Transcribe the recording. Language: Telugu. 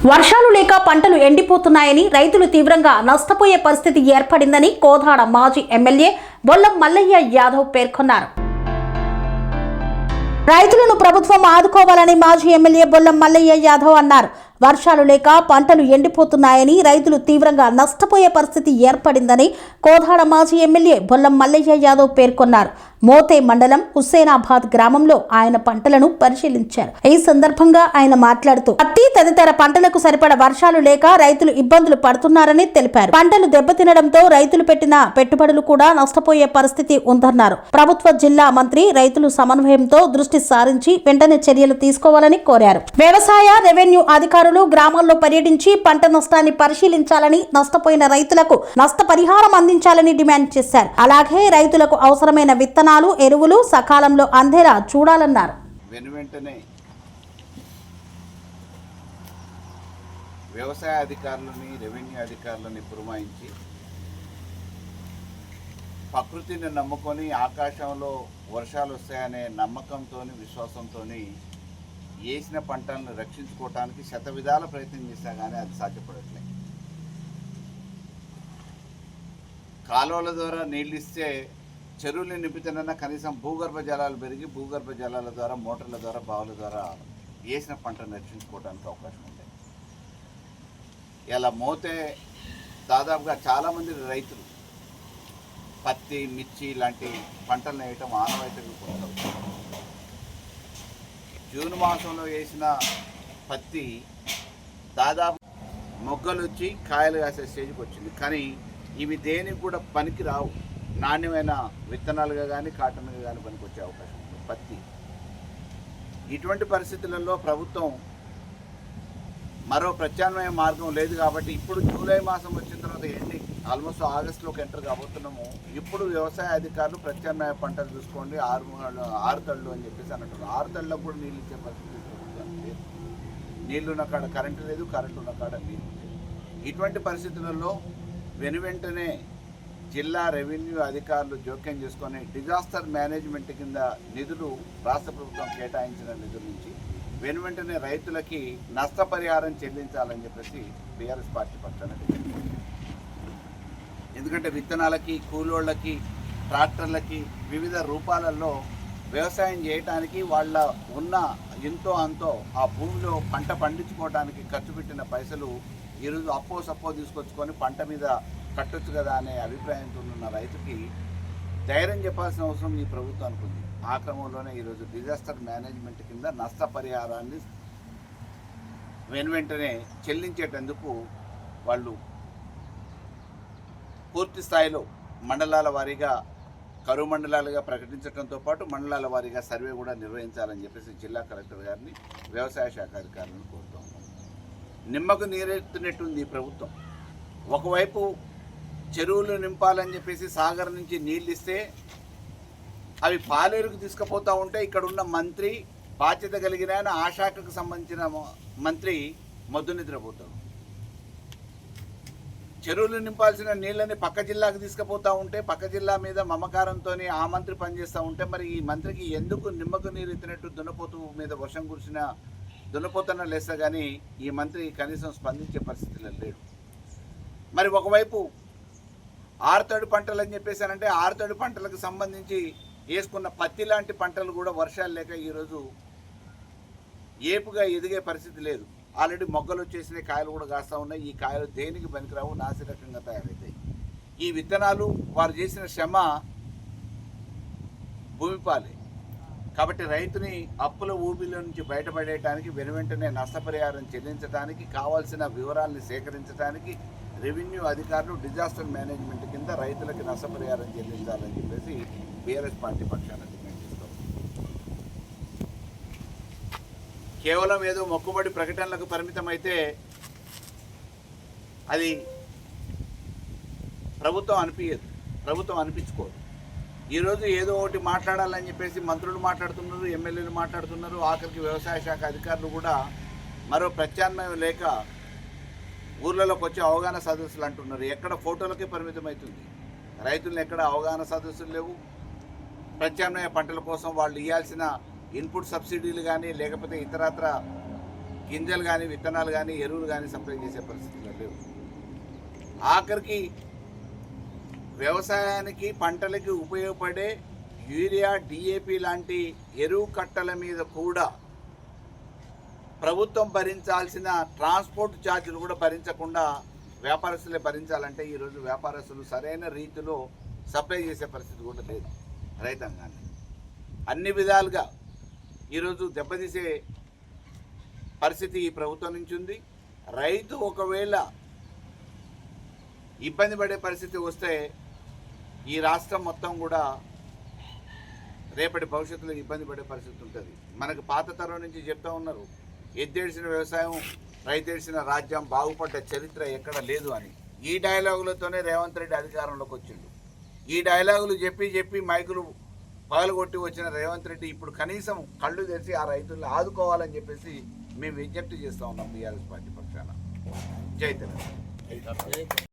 వర్షాలు లేక పంటలు ఎండిపోతున్నాయని రైతులు తీవ్రంగా నష్టపోయే పరిస్థితి ఏర్పడిందని కోదాడ మాజీ ఎమ్మెల్యే బొల్లం మల్లయ్య యాదవ్ పేర్కొన్నారు. రైతులను ప్రభుత్వం ఆదుకోవాలని మాజీ ఎమ్మెల్యే బొల్లం మల్లయ్య యాదవ్ అన్నారు. వర్షాలు లేక పంటలు ఎండిపోతున్నాయని రైతులు తీవ్రంగా నష్టపోయే పరిస్థితి ఏర్పడిందని కోదాడ మాజీ ఎమ్మెల్యే బొల్లం మల్లయ్య యాదవ్ పేర్కొన్నారు. మోతే మండలం హుస్సేనాబాద్ గ్రామంలో ఆయన పంటలను పరిశీలించారు. ఈ సందర్భంగా ఆయన మాట్లాడుతూ పత్తి తదితర పంటలకు సరిపడ వర్షాలు లేక రైతులు ఇబ్బందులు పడుతున్నారని తెలిపారు. పంటలు దెబ్బతినడంతో రైతులు పెట్టిన పెట్టుబడులు కూడా నష్టపోయే పరిస్థితి ఉందన్నారు. ప్రభుత్వ జిల్లా మంత్రి రైతులు సమన్వయంతో దృష్టి సారించి వెంటనే చర్యలు తీసుకోవాలని కోరారు. వ్యవసాయ రెవెన్యూ అధికారులు గ్రామాల్లో పర్యటించి పంట నష్టాన్ని పరిశీలించాలని, నష్టపోయిన రైతులకు నష్టపరిహారం అందించాలని డిమాండ్ చేశారు. అలాగే రైతులకు అవసరమైన విత్తనాలు, ఎరువులు సకాలంలో అందేలా చూడాలన్నారు. వెనువెంటనే వ్యవసాయ అధికారులని, రెవెన్యూ అధికారులని పురమాయించి ప్రకృతిని నమ్ముకొని ఆకాశంలో వర్షాలు వస్తాయనే నమ్మకంతో, విశ్వాసంతో వేసిన పంటలను రక్షించుకోవటానికి శతవిధాల ప్రయత్నం చేసినా కానీ అది సాధ్యపడట్లేదు. కాలువల ద్వారా నీళ్ళు ఇస్తే చెరువులు నింపితేనన్నా కనీసం భూగర్భ జలాలు పెరిగి భూగర్భ జలాల ద్వారా, మోటార్ల ద్వారా, బావుల ద్వారా వేసిన పంటను రక్షించుకోవడానికి అవకాశం ఉంది. ఇలా మోతే దాదాపుగా చాలామంది రైతులు పత్తి, మిర్చి లాంటి పంటలను వేయటం ఆనవాయితీగా కొనసాగుతుంది. జూన్ మాసంలో వేసిన పత్తి దాదాపు మొగ్గలు వచ్చి కాయలు కాసే స్టేజ్కి వచ్చింది. కానీ ఇవి దేనికి కూడా పనికి రావు. నాణ్యమైన విత్తనాలుగా కానీ కాటన్గా కానీ పనికి వచ్చే అవకాశం ఉంది పత్తి. ఇటువంటి పరిస్థితులలో ప్రభుత్వం మరో ప్రత్యామ్నాయ మార్గం లేదు కాబట్టి ఇప్పుడు జూలై మాసం వచ్చిన తర్వాత ఎండి ఆల్మోస్ట్ ఆగస్టులోకి ఎంటర్ కాబోతున్నాము. ఇప్పుడు వ్యవసాయ అధికారులు ప్రత్యామ్నాయ పంటలు చూసుకోండి, ఆరు తళ్ళు అని చెప్పేసి అన్నట్టు. ఆరు తళ్ళకు కూడా నీళ్ళు ఇచ్చే పరిస్థితి లేదు. నీళ్ళు ఉన్న కాడ కరెంటు లేదు, కరెంటు ఉన్న కాడ నీళ్ళు లేదు. ఇటువంటి పరిస్థితులలో వెనువెంటనే జిల్లా రెవెన్యూ అధికారులు జోక్యం చేసుకొని డిజాస్టర్ మేనేజ్మెంట్ కింద నిధులు రాష్ట్ర ప్రభుత్వం కేటాయించిన నిధుల నుంచి వెనువెంటనే రైతులకి నష్టపరిహారం చెల్లించాలని చెప్పేసి బీఆర్ఎస్ పార్టీ పక్షాన డిమాండ్ చేస్తుంది. ఎందుకంటే విత్తనాలకి, కూలోళ్ళకి, ట్రాక్టర్లకి వివిధ రూపాలలో వ్యవసాయం చేయడానికి వాళ్ళ ఉన్న ఎంతో అంతో ఆ భూమిలో పంట పండించుకోవడానికి ఖర్చు పెట్టిన పైసలు ఈరోజు అప్పో సప్పో తీసుకొచ్చుకొని పంట మీద కట్టొచ్చు కదా అనే అభిప్రాయంతో ఉన్న రైతుకి ధైర్యం చెప్పాల్సిన అవసరం ఈ ప్రభుత్వానికి ఉంది. ఆ క్రమంలోనే ఈరోజు డిజాస్టర్ మేనేజ్మెంట్ కింద నష్టపరిహారాన్ని వెనువెంటనే చెల్లించేటందుకు వాళ్ళు పూర్తి స్థాయిలో మండలాల వారీగా కరువు మండలాలుగా ప్రకటించడంతో పాటు మండలాల వారీగా సర్వే కూడా నిర్వహించాలని చెప్పేసి జిల్లా కలెక్టర్ గారిని, వ్యవసాయ శాఖ అధికారులను కోరుతూ ఉన్నాం. నిమ్మకు నీరెత్తినట్టుంది ఈ ప్రభుత్వం. ఒకవైపు చెరువులు నింపాలని చెప్పేసి సాగర్ నుంచి నీళ్ళు ఇస్తే అవి పాలేరుకు తీసుకుపోతూ ఉంటే ఇక్కడ ఉన్న మంత్రి, బాధ్యత కలిగిన ఆయన, ఆ శాఖకు సంబంధించిన మంత్రి మొద్దు నిద్రపోతాడు. చెరువులు నింపాల్సిన నీళ్ళని పక్క జిల్లాకు తీసుకుపోతూ ఉంటే పక్క జిల్లా మీద మమకారంతో ఆ మంత్రి పనిచేస్తూ ఉంటే మరి ఈ మంత్రికి ఎందుకు నిమ్మకు నీరు ఎత్తినట్టు దున్నపోతు మీద వర్షం కురిసిన దున్నపోతన లేస్తా కానీ ఈ మంత్రి కనీసం స్పందించే పరిస్థితిలో లేడు. మరి ఒకవైపు ఆరుతడి పంటలు అని చెప్పేసానంటే ఆరుతడి పంటలకు సంబంధించి వేసుకున్న పత్తి లాంటి పంటలు కూడా వర్షాలు లేక ఈరోజు ఏపుగా ఎదిగే పరిస్థితి లేదు. ఆల్రెడీ మొగ్గలు వచ్చేసిన కాయలు కూడా కాస్తూ ఉన్నాయి. ఈ కాయలు దేనికి పనికిరావు, నాసిరకంగా తయారవుతాయి. ఈ విత్తనాలు వారు చేసిన శ్రమ భూమిపాలే. కాబట్టి రైతుని అప్పుల ఊబిలో నుంచి బయటపడేయడానికి, వెనువెంటనే నష్టపరిహారం చెల్లించడానికి కావాల్సిన వివరాలను సేకరించడానికి రెవెన్యూ అధికారులు డిజాస్టర్ మేనేజ్మెంట్ కింద రైతులకి నష్టపరిహారం చెల్లించాలని చెప్పేసి బీఆర్ఎస్ పార్టీ పక్షాన డిమాండ్ చేస్తాం. కేవలం ఏదో మొక్కుబడి ప్రకటనలకు పరిమితమైతే అది ప్రభుత్వం అనిపించుకోదు. ఈరోజు ఏదో ఒకటి మాట్లాడాలని చెప్పేసి మంత్రులు మాట్లాడుతున్నారు, ఎమ్మెల్యేలు మాట్లాడుతున్నారు, ఆఖరికి వ్యవసాయ శాఖ అధికారులు కూడా మరో ప్రత్యామ్నాయం లేక ఊర్లలోకి వచ్చి అవగాహన సదస్సులు అంటున్నారు. ఎక్కడ ఫోటోలకే పరిమితం అవుతుంది. రైతులను ఎక్కడ అవగాహన సదస్సులు లేవు. ప్రత్యామ్నాయ పంటల కోసం వాళ్ళు ఇవ్వాల్సిన ఇన్పుట్ సబ్సిడీలు కానీ లేకపోతే ఇతరత్ర గింజలు కానీ విత్తనాలు కానీ ఎరువులు కానీ సప్లై చేసే పరిస్థితులు లేవు. ఆఖరికి వ్యవసాయానికి పంటలకి ఉపయోగపడే యూరియా, డిఏపి లాంటి ఎరువు కట్టల మీద కూడా ప్రభుత్వం భరించాల్సిన ట్రాన్స్పోర్ట్ ఛార్జీలు కూడా భరించకుండా వ్యాపారస్తులే భరించాలంటే ఈరోజు వ్యాపారస్తులు సరైన రీతిలో సప్లై చేసే పరిస్థితి కూడా లేదు. రైతాంగాన్ని అన్ని విధాలుగా ఈరోజు దెబ్బతీసే పరిస్థితి ఈ ప్రభుత్వం నుంచి ఉంది. రైతు ఒకవేళ ఇబ్బంది పడే పరిస్థితి వస్తే ఈ రాష్ట్రం మొత్తం కూడా రేపటి భవిష్యత్తులో ఇబ్బంది పడే పరిస్థితి ఉంటుంది. మనకు పాత తరం నుంచి చెప్తా ఉన్నారు, ఎద్దేడిసిన వ్యవసాయం రైతేడిసిన రాజ్యం బాగుపడ్డ చరిత్ర ఎక్కడ లేదు అని. ఈ డైలాగులతోనే రేవంత్ రెడ్డి అధికారంలోకి వచ్చిండు. ఈ డైలాగులు చెప్పి మైకులు పగలగొట్టి వచ్చిన రేవంత్ రెడ్డి ఇప్పుడు కనీసం కళ్ళు తెరిచి ఆ రైతులను ఆదుకోవాలని చెప్పేసి మేము విజ్ఞప్తి చేస్తూ ఉన్నాం బీఆర్ఎస్ పార్టీ పక్షాన. జై తెలంగాణ.